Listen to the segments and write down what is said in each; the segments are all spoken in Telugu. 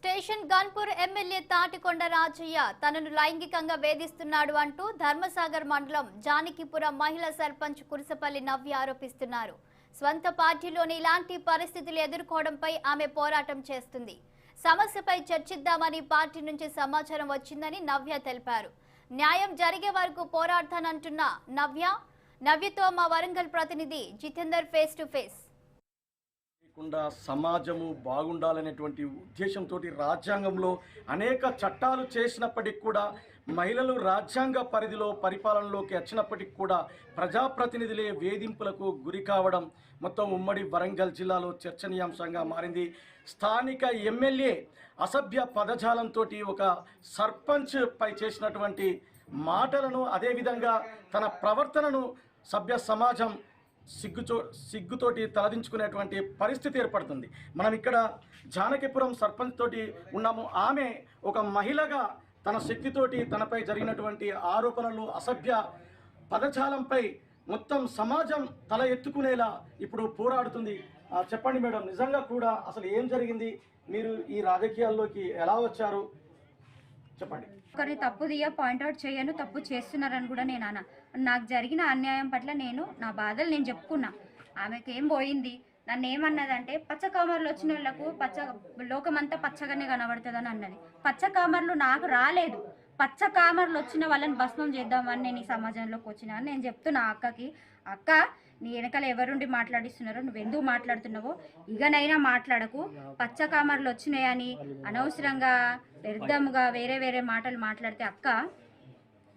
స్టేషన్ గన్పూర్ ఎమ్మెల్యే తాటికొండ రాజయ్య తనను లైంగికంగా వేధిస్తున్నాడు అంటూ ధర్మసాగర్ మండలం జానకిపురం మహిళా సర్పంచ్ కురిసపల్లి నవ్య ఆరోపిస్తున్నారు. స్వంత పార్టీలోని ఇలాంటి పరిస్థితులు ఎదుర్కోవడంపై ఆమె పోరాటం చేస్తుంది. సమస్యపై చర్చిద్దామని పార్టీ నుంచి సమాచారం వచ్చిందని నవ్య తెలిపారు. న్యాయం జరిగే వరకు పోరాడతానంటున్న నవ్యతో మా వరంగల్ ప్రతినిధి జితేందర్ ఫేస్ టు ఫేస్. సమాజము బాగుండాలనేటువంటి ఉద్దేశంతో రాజ్యాంగంలో అనేక చట్టాలు చేసినప్పటికీ కూడా మహిళలు రాజ్యాంగ పరిధిలో పరిపాలనలోకి వచ్చినప్పటికీ కూడా ప్రజాప్రతినిధులే వేధింపులకు గురి కావడం మొత్తం ఉమ్మడి వరంగల్ జిల్లాలో చర్చనీయాంశంగా మారింది. స్థానిక ఎమ్మెల్యే అసభ్య పదజాలంతో ఒక సర్పంచ్ పై చేసినటువంటి మాటలను, అదేవిధంగా తన ప్రవర్తనను సభ్య సమాజం సిగ్గుతోటి తలదించుకునేటువంటి పరిస్థితి ఏర్పడుతుంది. మనం ఇక్కడ జానకిపురం సర్పంచ్ తోటి ఉన్నాము. ఆమె ఒక మహిళగా తన శక్తితోటి తనపై జరిగినటువంటి ఆరోపణలు, అసభ్య పదజాలంపై మొత్తం సమాజం తల ఎత్తుకునేలా ఇప్పుడు పోరాడుతుంది. చెప్పండి మేడం, నిజంగా కూడా అసలు ఏం జరిగింది? మీరు ఈ రాజకీయాల్లోకి ఎలా వచ్చారు చెప్పండి. ఒకరిని తప్పు పాయింట్అవుట్ చేయను, తప్పు చేస్తున్నారని కూడా నేను నాకు జరిగిన అన్యాయం పట్ల నా బాధలు నేను చెప్పుకున్నా. ఆమెకి ఏం పోయింది, నన్ను ఏమన్నదంటే పచ్చ కామర్లు వచ్చిన వాళ్ళకు లోకమంతా పచ్చగానే కనబడుతుందని అన్నది. పచ్చ కామర్లు నాకు రాలేదు, పచ్చ కామర్లు వచ్చిన వాళ్ళని భస్మం చేద్దామని నేను ఈ సమాజంలోకి వచ్చినా అని నేను చెప్తున్నా అక్కకి. అక్క, నీ వెనకాల ఎవరుండి మాట్లాడిస్తున్నారో, నువ్వెందుకు మాట్లాడుతున్నావో ఇకనైనా మాట్లాడకు. పచ్చ కామర్లు వచ్చినాయని అనవసరంగా వ్యర్థముగా వేరే మాటలు మాట్లాడితే అక్క,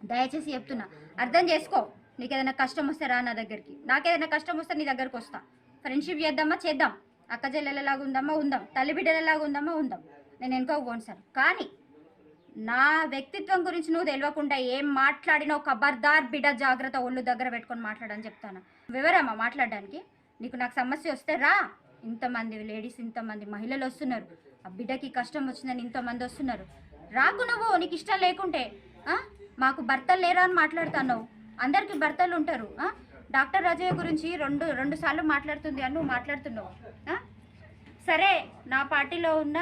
దయచేసి చెప్తున్నా, అర్థం చేసుకో. నీకు ఏదైనా కష్టం వస్తే రా నా దగ్గరికి, నాకేదైనా కష్టం వస్తే నీ దగ్గరకు వస్తా. ఫ్రెండ్షిప్ చేద్దామా చేద్దాం, అక్క చెల్లెలలాగా ఉందామా ఉందాం, తల్లి బిడ్డలలాగా ఉందామా ఉందాం, నేను వెనుకకు పోను సార్. కానీ నా వ్యక్తిత్వం గురించి నువ్వు తెలియకుండా ఏం మాట్లాడినా ఖబర్దార్ బిడ్డ, జాగ్రత్త, ఒళ్ళు దగ్గర పెట్టుకొని మాట్లాడని చెప్తాను. వివరమా మాట్లాడడానికి? నాకు సమస్య వస్తే రా. ఇంతమంది లేడీస్, ఇంతమంది మహిళలు వస్తున్నారు, ఆ బిడ్డకి కష్టం వచ్చిందని ఇంతమంది వస్తున్నారు. రాకు నువ్వు, నీకు ఇష్టం లేకుంటే. మాకు భర్తలు లేరా అని మాట్లాడుతున్నావు. అందరికీ భర్తలు ఉంటారు. డాక్టర్ రాజయ్య గురించి రెండు సార్లు మాట్లాడుతుంది అని నువ్వు మాట్లాడుతున్నావు. సరే, నా పార్టీలో ఉన్న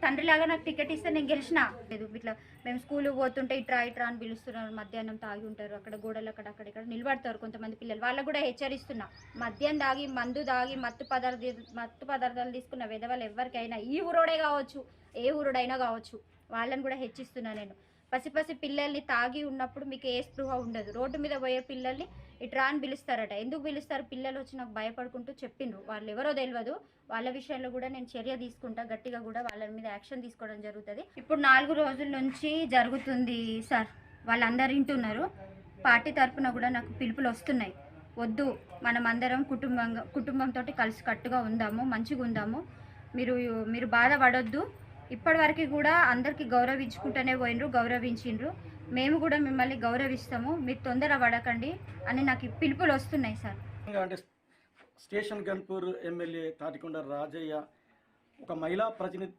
తండ్రిలాగా నాకు టికెట్ ఇస్తే నేను గెలిచిన లేదు. ఇట్లా మేము స్కూల్కి పోతుంటే ఇట్రా అని పిలుస్తున్నారు. మధ్యాహ్నం తాగి ఉంటారు, అక్కడ గోడలు అక్కడక్కడ నిలబడతారు కొంతమంది పిల్లలు. వాళ్ళకు కూడా హెచ్చరిస్తున్నా, మద్యం తాగి, మందు తాగి, మత్తు పదార్థాలు తీసుకున్న విధవలు ఎవరికైనా, ఈ ఊరోడే కావచ్చు, ఏ ఊరోడైనా కావచ్చు, వాళ్ళని కూడా హెచ్చిస్తున్నా నేను. పసి పిల్లల్ని తాగి ఉన్నప్పుడు మీకు ఏ స్పృహ ఉండదు. రోడ్డు మీద పోయే పిల్లల్ని ఇట్రా అని పిలుస్తారట. ఎందుకు పిలుస్తారు? పిల్లలు వచ్చి నాకు భయపడుకుంటూ చెప్పిండ్రు. వాళ్ళు ఎవరో తెలియదు. వాళ్ళ విషయంలో కూడా నేను చర్య తీసుకుంటా, గట్టిగా కూడా వాళ్ళ మీద యాక్షన్ తీసుకోవడం జరుగుతుంది. ఇప్పుడు 4 రోజుల నుంచి జరుగుతుంది సార్. వాళ్ళందరూ వింటున్నారు. పార్టీ తరఫున కూడా నాకు పిలుపులు వస్తున్నాయి. వద్దు, మనం అందరం కుటుంబంతో కలిసి కట్టుగా ఉందాము, మంచిగా ఉందాము, మీరు బాధపడొద్దు. ఇప్పటివరకు కూడా అందరికీ గౌరవించుకుంటూనే పోయినరు, గౌరవించిండ్రు. మేము కూడా మిమ్మల్ని గౌరవిస్తాము, మీరు తొందర పడకండి అని నాకు పిలుపులు వస్తున్నాయి సార్. అంటే స్టేషన్ గన్పూర్ ఎమ్మెల్యే తాటికొండ రాజయ్య ఒక మహిళా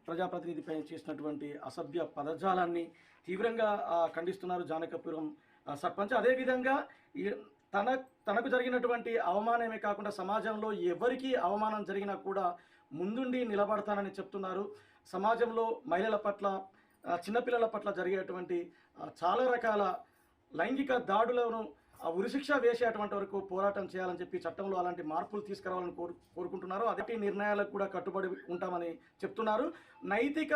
ప్రజాప్రతినిధిపై చేసినటువంటి అసభ్య పదజాలాన్ని తీవ్రంగా ఖండిస్తున్నారు జానకపురం సర్పంచ్. అదేవిధంగా తనకు జరిగినటువంటి అవమానమే కాకుండా సమాజంలో ఎవరికి అవమానం జరిగినా కూడా ముందుండి నిలబడతానని చెప్తున్నారు. సమాజంలో మహిళల పట్ల, చిన్నపిల్లల పట్ల జరిగేటువంటి చాలా రకాల లైంగిక దాడులను ఉరిశిక్ష వేసేటువంటి వరకు పోరాటం చేయాలని చెప్పి చట్టంలో అలాంటి మార్పులు తీసుకురావాలని కోరుకుంటున్నారు. అదే నిర్ణయాలకు కూడా కట్టుబడి ఉంటామని చెప్తున్నారు. నైతిక